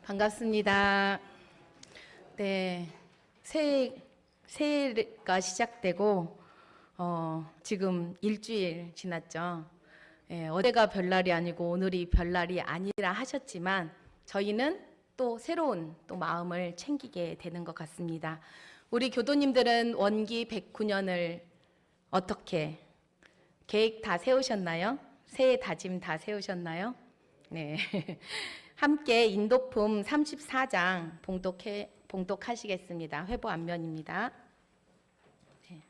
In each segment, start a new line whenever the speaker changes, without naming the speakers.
반갑습니다. 네, 새해가 시작되고 지금 일주일 지났죠. 어제가 별날이 아니고 오늘이 별날이 아니라 하셨지만 저희는 또 새로운 또 마음을 챙기게 되는 것 같습니다. 우리 교도님들은 원기 109년을 어떻게 계획 다 세우셨나요? 새해 다짐 다 세우셨나요? 네. 함께 인도품 34장 봉독하시겠습니다. 회보 앞면입니다. 네.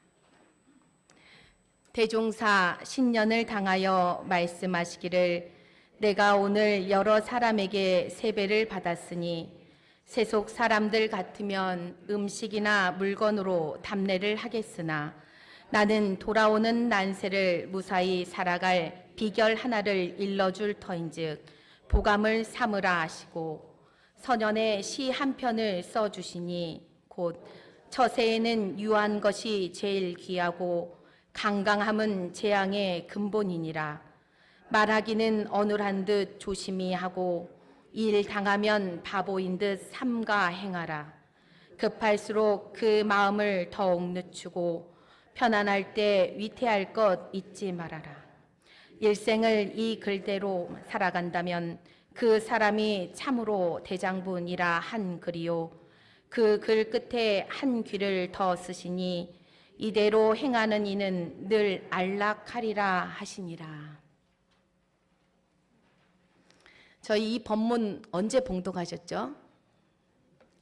대종사 신년을 당하여 말씀하시기를 내가 오늘 여러 사람에게 세배를 받았으니 세속 사람들 같으면 음식이나 물건으로 답례를 하겠으나 나는 돌아오는 난세를 무사히 살아갈 비결 하나를 일러줄 터인즉 보감을 삼으라 하시고 서년에 시 한 편을 써주시니 곧 처세에는 유한 것이 제일 귀하고 강강함은 재앙의 근본이니라. 말하기는 어눌한 듯 조심히 하고 일 당하면 바보인 듯 삼가 행하라. 급할수록 그 마음을 더욱 늦추고 편안할 때 위태할 것 잊지 말아라. 일생을 이 글대로 살아간다면 그 사람이 참으로 대장군이라 한 글이요. 그 글 끝에 한 귀를 더 쓰시니 이대로 행하는 이는 늘 안락하리라 하시니라. 저희 이 법문 언제 봉독하셨죠?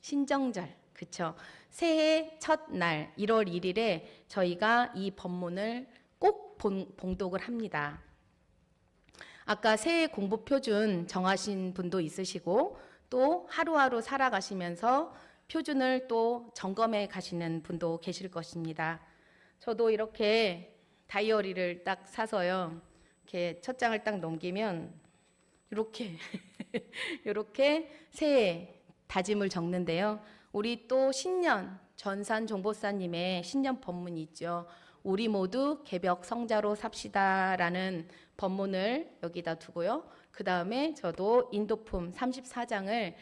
신정절, 그쵸? 새해 첫날 1월 1일에 저희가 이 법문을 꼭 봉독을 합니다. 아까 새해 공부 표준 정하신 분도 있으시고 또 하루하루 살아가시면서 표준을 또 점검해 가시는 분도 계실 것입니다. 저도 이렇게 다이어리를 딱 사서요. 이렇게 첫 장을 딱 넘기면 이렇게 이렇게 새해 다짐을 적는데요. 우리 또 신년 전산 종보사님의 신년 법문이 있죠. 우리 모두 개벽 성자로 삽시다라는 법문을 여기다 두고요. 그 다음에 저도 인도품 34장을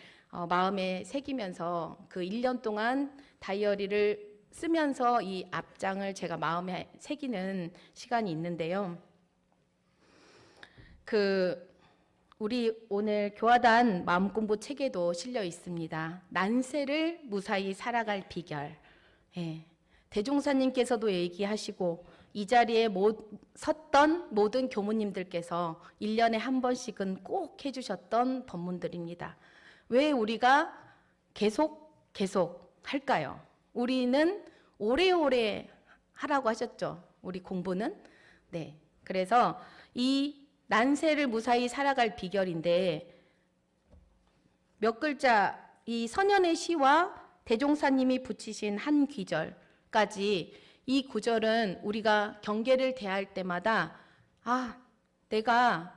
마음에 새기면서 그 1년 동안 다이어리를 쓰면서 이 앞장을 제가 마음에 새기는 시간이 있는데요. 우리 오늘 교화단 마음공부 책에도 실려 있습니다. 난세를 무사히 살아갈 비결. 대종사님께서도 얘기하시고 이 자리에 섰던 모든 교무님들께서 1년에 한 번씩은 꼭 해주셨던 법문들입니다. 왜 우리가 계속 할까요? 우리는 오래오래 하라고 하셨죠. 우리 공부는. 네. 그래서 이 난세를 무사히 살아갈 비결인데 몇 글자 이 선현의 시와 대종사님이 붙이신 한 귀절까지 이 구절은 우리가 경계를 대할 때마다 내가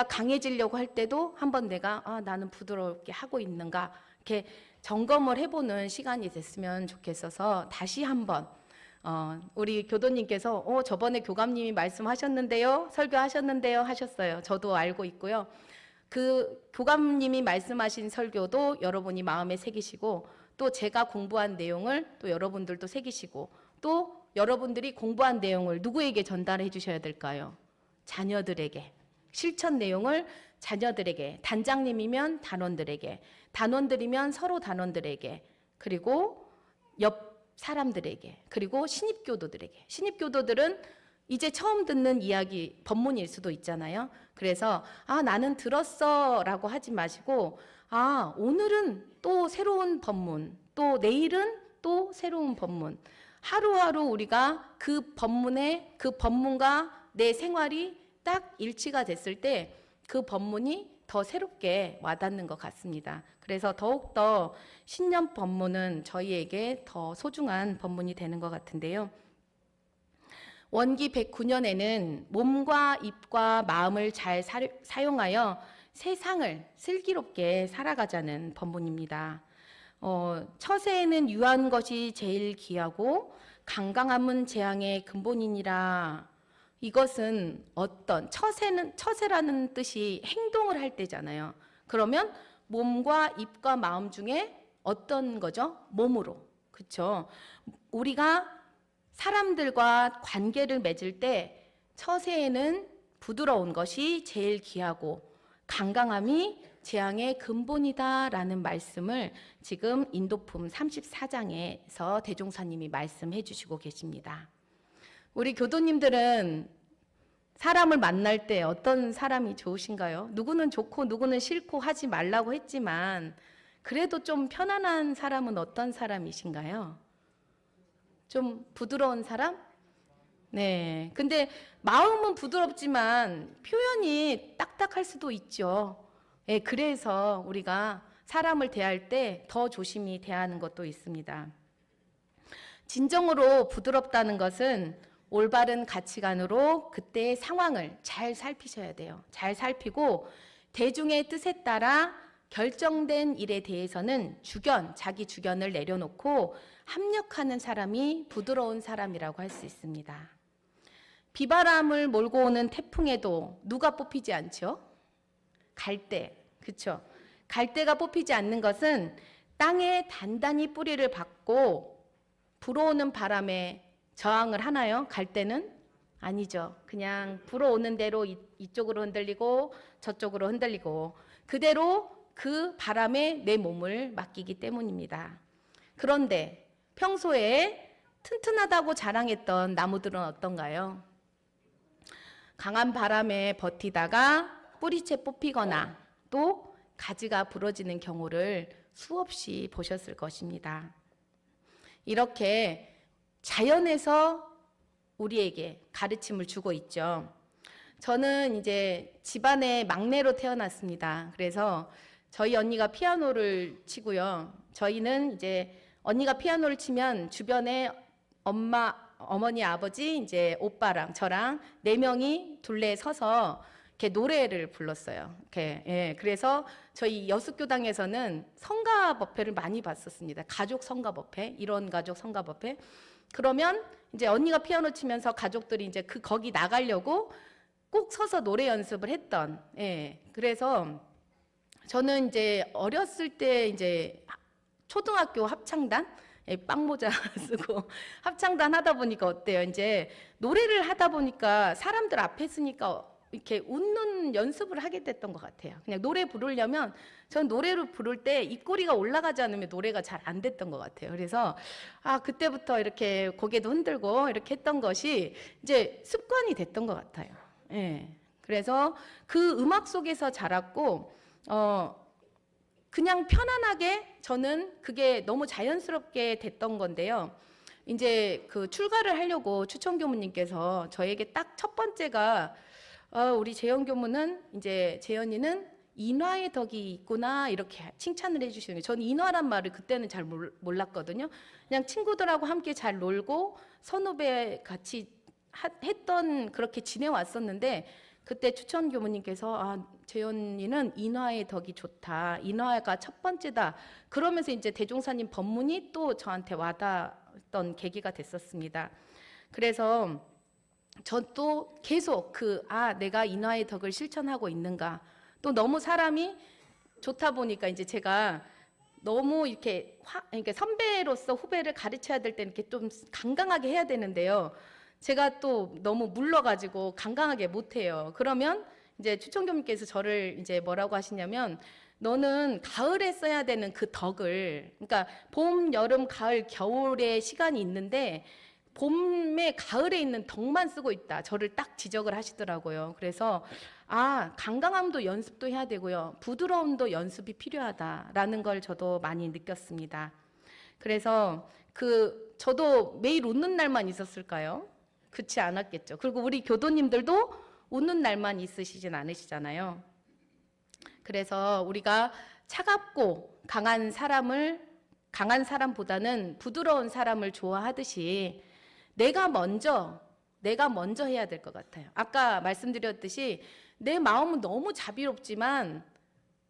강해지려고 할 때도 한번 내가 나는 부드럽게 하고 있는가 이렇게 점검을 해보는 시간이 됐으면 좋겠어서 다시 한번 우리 교도님께서 저번에 교감님이 말씀하셨는데요, 설교하셨는데요 하셨어요. 저도 알고 있고요. 그 교감님이 말씀하신 설교도 여러분이 마음에 새기시고 또 제가 공부한 내용을 또 여러분들도 새기시고 또 여러분들이 공부한 내용을 누구에게 전달해 주셔야 될까요? 자녀들에게. 실천 내용을 자녀들에게, 단장님이면 단원들에게, 단원들이면 서로 단원들에게, 그리고 옆 사람들에게, 그리고 신입교도들에게. 신입교도들은 이제 처음 듣는 이야기, 법문일 수도 있잖아요. 그래서 나는 들었어 라고 하지 마시고 오늘은 또 새로운 법문, 또 내일은 또 새로운 법문. 하루하루 우리가 그 법문과 내 생활이 딱 일치가 됐을 때 그 법문이 더 새롭게 와닿는 것 같습니다. 그래서 더욱더 신년 법문은 저희에게 더 소중한 법문이 되는 것 같은데요. 원기 109년에는 몸과 입과 마음을 잘 사용하여 세상을 슬기롭게 살아가자는 법문입니다. 처세에는 유한 것이 제일 귀하고 강강함은 재앙의 근본이니라. 이것은 어떤 처세라는 뜻이 행동을 할 때잖아요. 그러면 몸과 입과 마음 중에 어떤 거죠? 몸으로. 그렇죠? 우리가 사람들과 관계를 맺을 때 처세에는 부드러운 것이 제일 귀하고 강강함이 재앙의 근본이다라는 말씀을 지금 인도품 34장에서 대종사님이 말씀해 주시고 계십니다. 우리 교도님들은 사람을 만날 때 어떤 사람이 좋으신가요? 누구는 좋고 누구는 싫고 하지 말라고 했지만 그래도 좀 편안한 사람은 어떤 사람이신가요? 좀 부드러운 사람? 네. 근데 마음은 부드럽지만 표현이 딱딱할 수도 있죠. 예, 그래서 우리가 사람을 대할 때 더 조심히 대하는 것도 있습니다. 진정으로 부드럽다는 것은 올바른 가치관으로 그때의 상황을 잘 살피셔야 돼요. 잘 살피고 대중의 뜻에 따라 결정된 일에 대해서는 자기 주견을 내려놓고 합력하는 사람이 부드러운 사람이라고 할 수 있습니다. 비바람을 몰고 오는 태풍에도 누가 뽑히지 않죠? 갈대, 그렇죠? 갈대가 뽑히지 않는 것은 땅에 단단히 뿌리를 박고 불어오는 바람에 저항을 하나요? 갈대는? 아니죠. 그냥 불어오는 대로 이쪽으로 흔들리고 저쪽으로 흔들리고 그대로 그 바람에 내 몸을 맡기기 때문입니다. 그런데 평소에 튼튼하다고 자랑했던 나무들은 어떤가요? 강한 바람에 버티다가 뿌리채 뽑히거나 또 가지가 부러지는 경우를 수없이 보셨을 것입니다. 이렇게 자연에서 우리에게 가르침을 주고 있죠. 저는 이제 집안의 막내로 태어났습니다. 그래서 저희 언니가 피아노를 치고요. 저희는 이제 언니가 피아노를 치면 주변에 어머니, 아버지, 이제 오빠랑 저랑 4명이 둘레에 서서 이렇게 노래를 불렀어요. 예, 그래서 저희 여숫교당에서는 성가법회를 많이 봤었습니다. 가족 성가법회, 이런 가족 성가법회. 그러면 이제 언니가 피아노 치면서 가족들이 이제 거기 나가려고 꼭 서서 노래 연습을 했던. 예, 그래서 저는 이제 어렸을 때 이제 초등학교 합창단, 빵모자 쓰고 합창단 하다 보니까 어때요? 이제 노래를 하다 보니까 사람들 앞에 서니까 이렇게 웃는 연습을 하게 됐던 것 같아요. 그냥 노래 부르려면 전 노래를 부를 때 입꼬리가 올라가지 않으면 노래가 잘 안 됐던 것 같아요. 그래서 그때부터 이렇게 고개도 흔들고 이렇게 했던 것이 이제 습관이 됐던 것 같아요. 예. 그래서 그 음악 속에서 자랐고 그냥 편안하게 저는 그게 너무 자연스럽게 됐던 건데요. 이제 그 출가를 하려고 추천교무님께서 저에게 딱 첫 번째가 우리 재현 교무는 이제 재현이는 인화의 덕이 있구나 이렇게 칭찬을 해주시는 거예요. 저는 인화란 말을 그때는 잘 몰랐거든요. 그냥 친구들하고 함께 잘 놀고 선후배 같이 했던 그렇게 지내왔었는데 그때 추천 교무님께서 재현이는 인화의 덕이 좋다. 인화가 첫 번째다. 그러면서 이제 대종사님 법문이 또 저한테 와닿았던 계기가 됐었습니다. 그래서 저도 계속 내가 인화의 덕을 실천하고 있는가. 또 너무 사람이 좋다 보니까 이제 제가 너무 이렇게 선배로서 후배를 가르쳐야 될 때는 이렇게 좀 강강하게 해야 되는데요. 제가 또 너무 물러가지고 강강하게 못해요. 그러면 이제 추천교님께서 저를 이제 뭐라고 하시냐면 너는 가을에 써야 되는 그 덕을, 그러니까 봄, 여름, 가을, 겨울의 시간이 있는데 봄에 가을에 있는 덕만 쓰고 있다. 저를 딱 지적을 하시더라고요. 그래서 강강함도 연습도 해야 되고요. 부드러움도 연습이 필요하다라는 걸 저도 많이 느꼈습니다. 그래서 저도 매일 웃는 날만 있었을까요? 그렇지 않았겠죠. 그리고 우리 교도님들도 웃는 날만 있으시진 않으시잖아요. 그래서 우리가 차갑고 강한 사람보다는 부드러운 사람을 좋아하듯이 내가 먼저 해야 될 것 같아요. 아까 말씀드렸듯이 내 마음은 너무 자비롭지만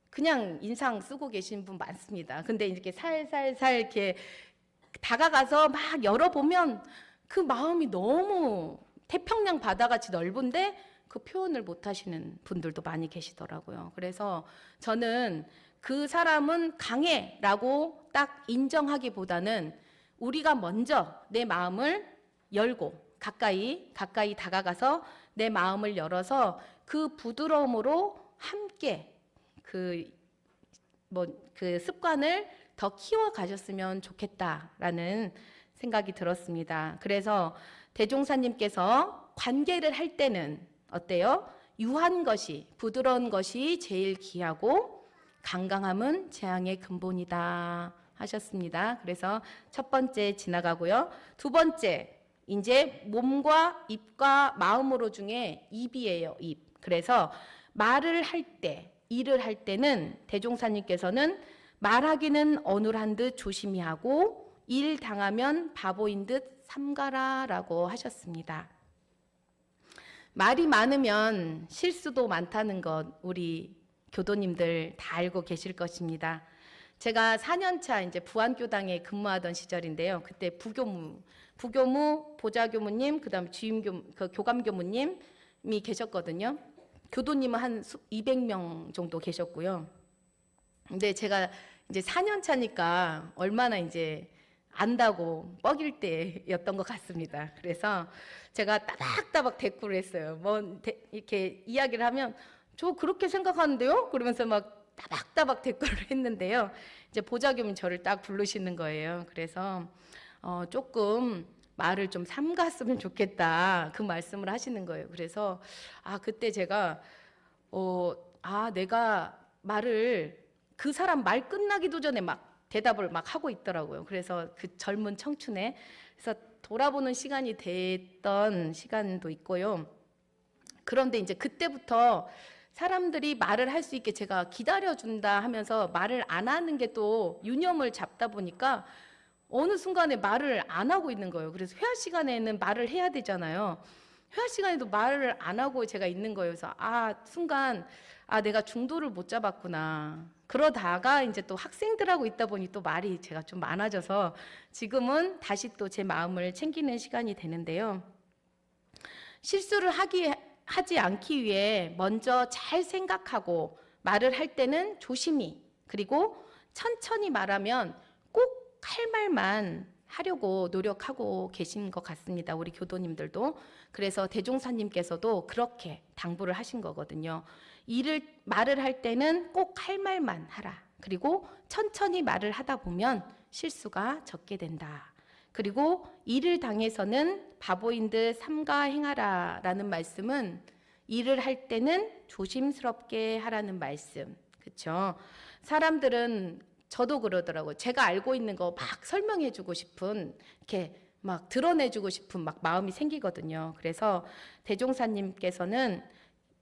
그냥 인상 쓰고 계신 분 많습니다. 근데 이렇게 살살살 이렇게 다가가서 막 열어보면 그 마음이 너무 태평양 바다같이 넓은데 그 표현을 못 하시는 분들도 많이 계시더라고요. 그래서 저는 그 사람은 강해라고 딱 인정하기보다는 우리가 먼저 내 마음을 열고 가까이 다가가서 내 마음을 열어서 그 부드러움으로 함께 그 습관을 더 키워 가셨으면 좋겠다라는 생각이 들었습니다. 그래서 대종사님께서 관계를 할 때는 어때요? 유한 것이, 부드러운 것이 제일 귀하고 강강함은 재앙의 근본이다 하셨습니다. 그래서 첫 번째 지나가고요. 두 번째, 이제 몸과 입과 마음으로 중에 입이에요, 입. 그래서 말을 할 때, 일을 할 때는 대종사님께서는 말하기는 어눌한 듯 조심히 하고 일 당하면 바보인 듯 삼가라라고 하셨습니다. 말이 많으면 실수도 많다는 것 우리 교도님들 다 알고 계실 것입니다. 제가 4년차 이제 부안교당에 근무하던 시절인데요. 그때 부교무, 보좌교무님, 그다음 교감교무님이 계셨거든요. 교도님은 한 200명 정도 계셨고요. 근데 제가 이제 4년 차니까 얼마나 이제 안다고 뻐길 때였던 것 같습니다. 그래서 제가 따박따박 대꾸를 했어요. 이렇게 이야기를 하면 저 그렇게 생각하는데요? 그러면서 막 따박따박 대꾸를 했는데요. 이제 보좌교무님 저를 딱 부르시는 거예요. 그래서 조금 말을 좀 삼갔으면 좋겠다 그 말씀을 하시는 거예요. 그래서 그때 제가 내가 말을 그 사람 말 끝나기도 전에 막 대답을 막 하고 있더라고요. 그래서 그 젊은 청춘에 그래서 돌아보는 시간이 됐던 시간도 있고요. 그런데 이제 그때부터 사람들이 말을 할 수 있게 제가 기다려준다 하면서 말을 안 하는 게 또 유념을 잡다 보니까 어느 순간에 말을 안 하고 있는 거예요. 그래서 회화 시간에는 말을 해야 되잖아요. 회화 시간에도 말을 안 하고 제가 있는 거예요. 그래서 순간 내가 중도를 못 잡았구나. 그러다가 이제 또 학생들하고 있다 보니 또 말이 제가 좀 많아져서 지금은 다시 또 제 마음을 챙기는 시간이 되는데요. 실수를 하지 않기 위해 먼저 잘 생각하고 말을 할 때는 조심히 그리고 천천히 말하면 꼭 할 말만 하려고 노력하고 계신 것 같습니다. 우리 교도님들도. 그래서 대종사님께서도 그렇게 당부를 하신 거거든요. 말을 할 때는 꼭 할 말만 하라. 그리고 천천히 말을 하다 보면 실수가 적게 된다. 그리고 일을 당해서는 바보인 듯 삼가 행하라 라는 말씀은 일을 할 때는 조심스럽게 하라는 말씀. 그렇죠? 사람들은 저도 그러더라고요. 제가 알고 있는 거 막 설명해주고 싶은 이렇게 막 드러내주고 싶은 막 마음이 생기거든요. 그래서 대종사님께서는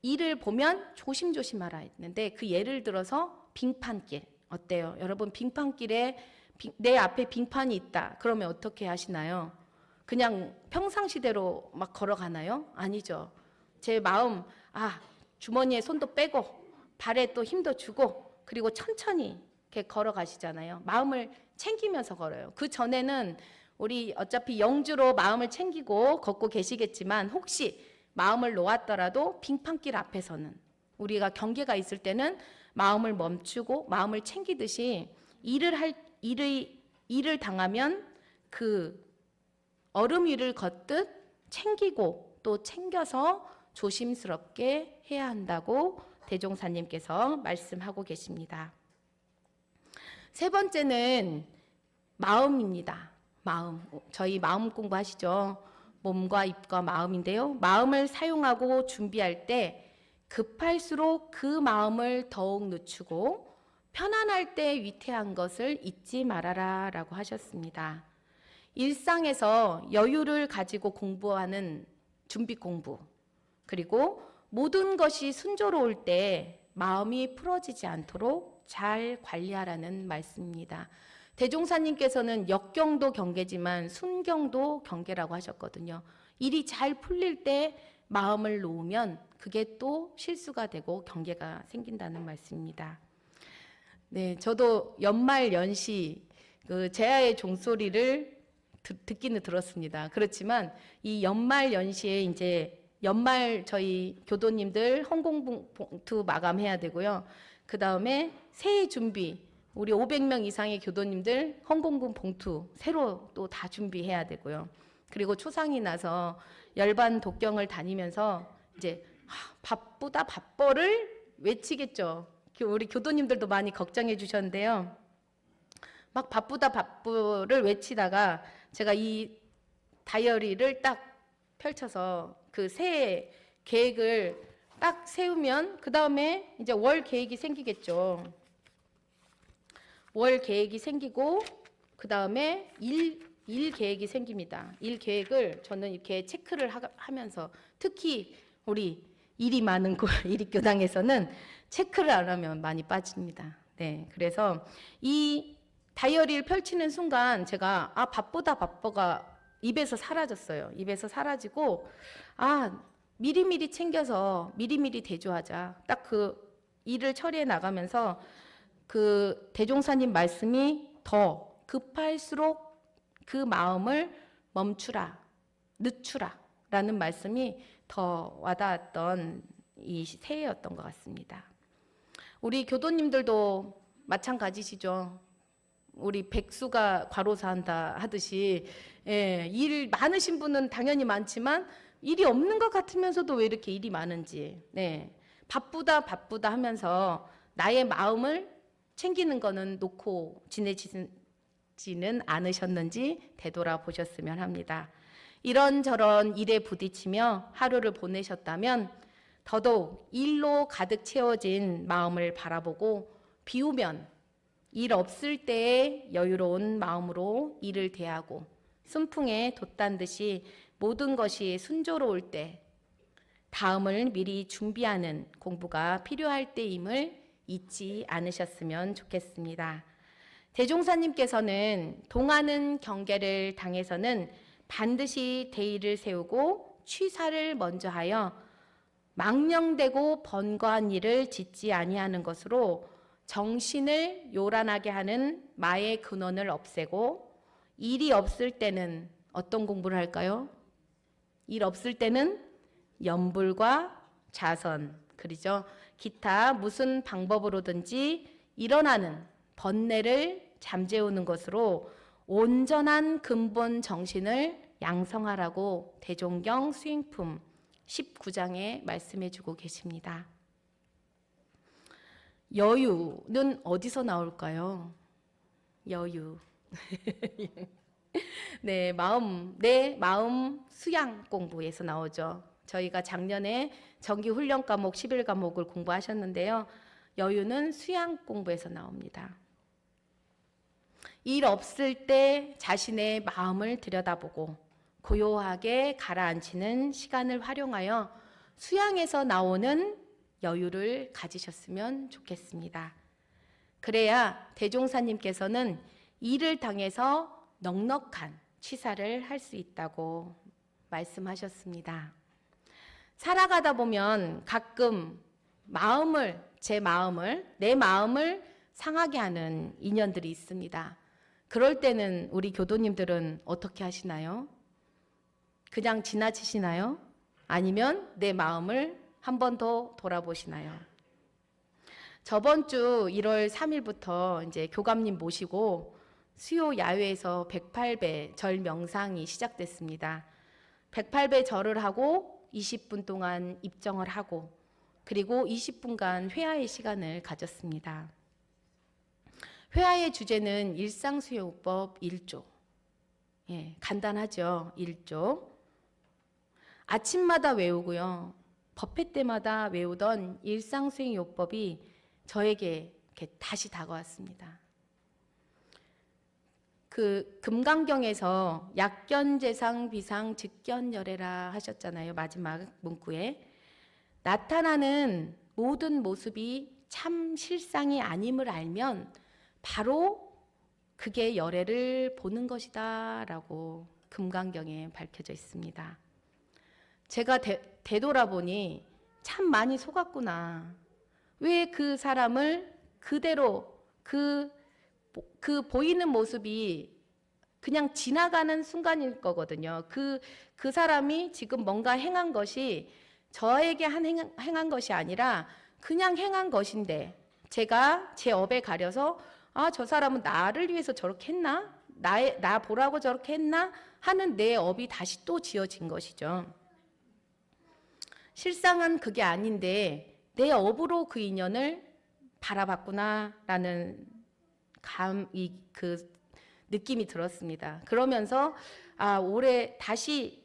일을 보면 조심조심하라 했는데 그 예를 들어서 빙판길 어때요? 여러분 빙판길에 내 앞에 빙판이 있다. 그러면 어떻게 하시나요? 그냥 평상시대로 막 걸어가나요? 아니죠. 제 마음 주머니에 손도 빼고 발에 또 힘도 주고 그리고 천천히 이렇게 걸어가시잖아요. 마음을 챙기면서 걸어요. 그 전에는 우리 어차피 영주로 마음을 챙기고 걷고 계시겠지만 혹시 마음을 놓았더라도 빙판길 앞에서는 우리가 경계가 있을 때는 마음을 멈추고 마음을 챙기듯이 일을 당하면 그 얼음 위를 걷듯 챙기고 또 챙겨서 조심스럽게 해야 한다고 대종사님께서 말씀하고 계십니다. 세 번째는 마음입니다. 마음. 저희 마음 공부하시죠? 몸과 입과 마음인데요. 마음을 사용하고 준비할 때 급할수록 그 마음을 더욱 늦추고 편안할 때 위태한 것을 잊지 말아라 라고 하셨습니다. 일상에서 여유를 가지고 공부하는 준비 공부 그리고 모든 것이 순조로울 때 마음이 풀어지지 않도록 잘 관리하라는 말씀입니다. 대종사님께서는 역경도 경계지만 순경도 경계라고 하셨거든요. 일이 잘 풀릴 때 마음을 놓으면 그게 또 실수가 되고 경계가 생긴다는 말씀입니다. 네, 저도 연말 연시 제아의 종소리를 듣기는 들었습니다. 그렇지만 이 연말 연시에 이제 연말 저희 교도님들 헌공봉투 마감해야 되고요. 그 다음에 새해 준비, 우리 500명 이상의 교도님들 헌공봉투 새로 또 다 준비해야 되고요. 그리고 초상이 나서 열반 독경을 다니면서 이제 바쁘다 바빠를 외치겠죠. 우리 교도님들도 많이 걱정해 주셨는데요. 막 바쁘다 바쁘를 외치다가 제가 이 다이어리를 딱 펼쳐서 그 새해 계획을 딱 세우면 그 다음에 이제 월 계획이 생기겠죠. 월 계획이 생기고 그 다음에 일 계획이 생깁니다. 일 계획을 저는 이렇게 체크를 하면서 특히 우리 일이 많은 일익교당에서는 체크를 안 하면 많이 빠집니다. 네, 그래서 이 다이어리를 펼치는 순간 제가 바쁘다 바빠가 입에서 사라졌어요. 입에서 사라지고 미리미리 챙겨서 미리미리 대조하자. 딱 그 일을 처리해 나가면서 그 대종사님 말씀이 더 급할수록 그 마음을 멈추라, 늦추라 라는 말씀이 더 와닿았던 이 새해였던 것 같습니다. 우리 교도님들도 마찬가지시죠. 우리 백수가 과로사한다 하듯이 일 많으신 분은 당연히 많지만 일이 없는 것 같으면서도 왜 이렇게 일이 많은지 바쁘다 하면서 나의 마음을 챙기는 거는 놓고 지내지는 않으셨는지 되돌아보셨으면 합니다. 이런저런 일에 부딪히며 하루를 보내셨다면 더더욱 일로 가득 채워진 마음을 바라보고 비우면 일 없을 때의 여유로운 마음으로 일을 대하고 순풍에 돛단 듯이 모든 것이 순조로울 때 다음을 미리 준비하는 공부가 필요할 때임을 잊지 않으셨으면 좋겠습니다. 대종사님께서는 동하는 경계를 당해서는 반드시 대의를 세우고 취사를 먼저 하여 망령되고 번거한 일을 짓지 아니하는 것으로 정신을 요란하게 하는 마의 근원을 없애고 일이 없을 때는 어떤 공부를 할까요? 일 없을 때는 염불과 자선, 그러죠? 기타 무슨 방법으로든지 일어나는 번뇌를 잠재우는 것으로 온전한 근본 정신을 양성하라고 대종경 수행품 19장에 말씀해 주고 계십니다. 여유는 어디서 나올까요? 여유. 내 마음 수양 공부에서 나오죠. 저희가 작년에 정기 훈련 과목 11과목을 공부하셨는데요. 여유는 수양 공부에서 나옵니다. 일 없을 때 자신의 마음을 들여다보고 고요하게 가라앉히는 시간을 활용하여 수양에서 나오는 여유를 가지셨으면 좋겠습니다. 그래야 대종사님께서는 일을 당해서 넉넉한 취사를 할 수 있다고 말씀하셨습니다. 살아가다 보면 가끔 내 마음을 상하게 하는 인연들이 있습니다. 그럴 때는 우리 교도님들은 어떻게 하시나요? 그냥 지나치시나요? 아니면 내 마음을 한 번 더 돌아보시나요? 저번 주 1월 3일부터 이제 교감님 모시고 수요 야외에서 108배 절 명상이 시작됐습니다. 108배 절을 하고 20분 동안 입정을 하고 그리고 20분간 회화의 시간을 가졌습니다. 회화의 주제는 일상수요법 1조. 간단하죠. 1조. 아침마다 외우고요. 법회 때마다 외우던 일상수행요법이 저에게 이렇게 다시 다가왔습니다. 그 금강경에서 약견재상 비상 즉견열애라 하셨잖아요. 마지막 문구에. 나타나는 모든 모습이 참 실상이 아님을 알면 바로 그게 열애를 보는 것이다 라고 금강경에 밝혀져 있습니다. 제가 되돌아보니 참 많이 속았구나. 왜 그 사람을 그대로 그 보이는 모습이 그냥 지나가는 순간일 거거든요. 그 사람이 지금 뭔가 행한 것이 저에게 행한 것이 아니라 그냥 행한 것인데 제가 제 업에 가려서 아, 저 사람은 나를 위해서 저렇게 했나? 나 보라고 저렇게 했나? 하는 내 업이 다시 또 지어진 것이죠. 실상은 그게 아닌데 내 업으로 그 인연을 바라봤구나라는 그 느낌이 들었습니다. 그러면서 아, 올해 다시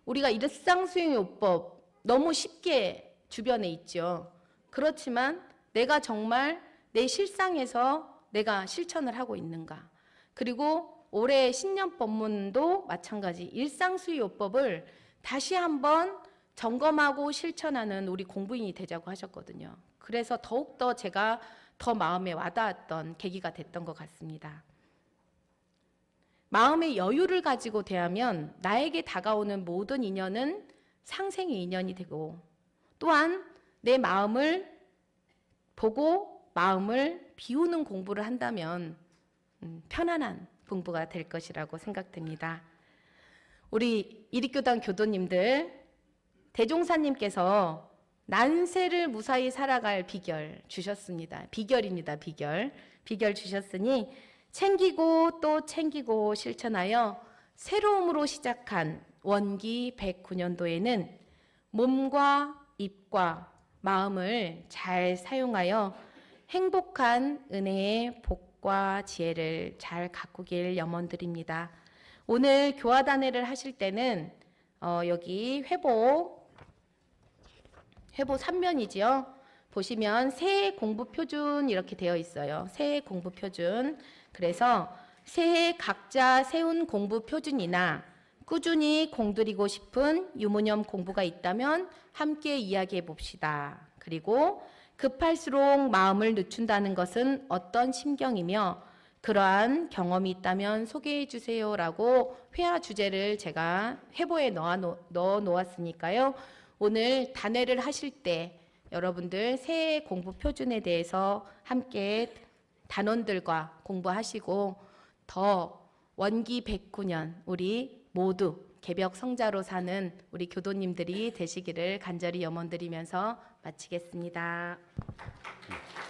우리가 일상수행요법 너무 쉽게 주변에 있죠. 그렇지만 내가 정말 내 실상에서 내가 실천을 하고 있는가. 그리고 올해 신년 법문도 마찬가지 일상수요법을 다시 한번 점검하고 실천하는 우리 공부인이 되자고 하셨거든요. 그래서 더욱더 제가 더 마음에 와닿았던 계기가 됐던 것 같습니다. 마음의 여유를 가지고 대하면 나에게 다가오는 모든 인연은 상생의 인연이 되고 또한 내 마음을 보고 마음을 비우는 공부를 한다면 편안한 공부가 될 것이라고 생각됩니다. 우리 이립교단 교도님들, 대종사님께서 난세를 무사히 살아갈 비결 주셨습니다. 비결입니다. 비결 주셨으니 챙기고 또 챙기고 실천하여 새로움으로 시작한 원기 109년도에는 몸과 입과 마음을 잘 사용하여 행복한 은혜의 복과 지혜를 잘 가꾸길 염원드립니다. 오늘 교화단회를 하실 때는 여기 회보 3면이지요. 보시면 새해 공부 표준 이렇게 되어 있어요. 새해 공부 표준. 그래서 새해 각자 세운 공부 표준이나 꾸준히 공들이고 싶은 유무념 공부가 있다면 함께 이야기해 봅시다. 그리고 급할수록 마음을 늦춘다는 것은 어떤 심경이며 그러한 경험이 있다면 소개해 주세요라고 회화 주제를 제가 회보에 넣어 놓았으니까요. 오늘 단회를 하실 때 여러분들 새해 공부 표준에 대해서 함께 단원들과 공부하시고 더 원기 109년 우리 모두 개벽 성자로 사는 우리 교도님들이 되시기를 간절히 염원드리면서 마치겠습니다.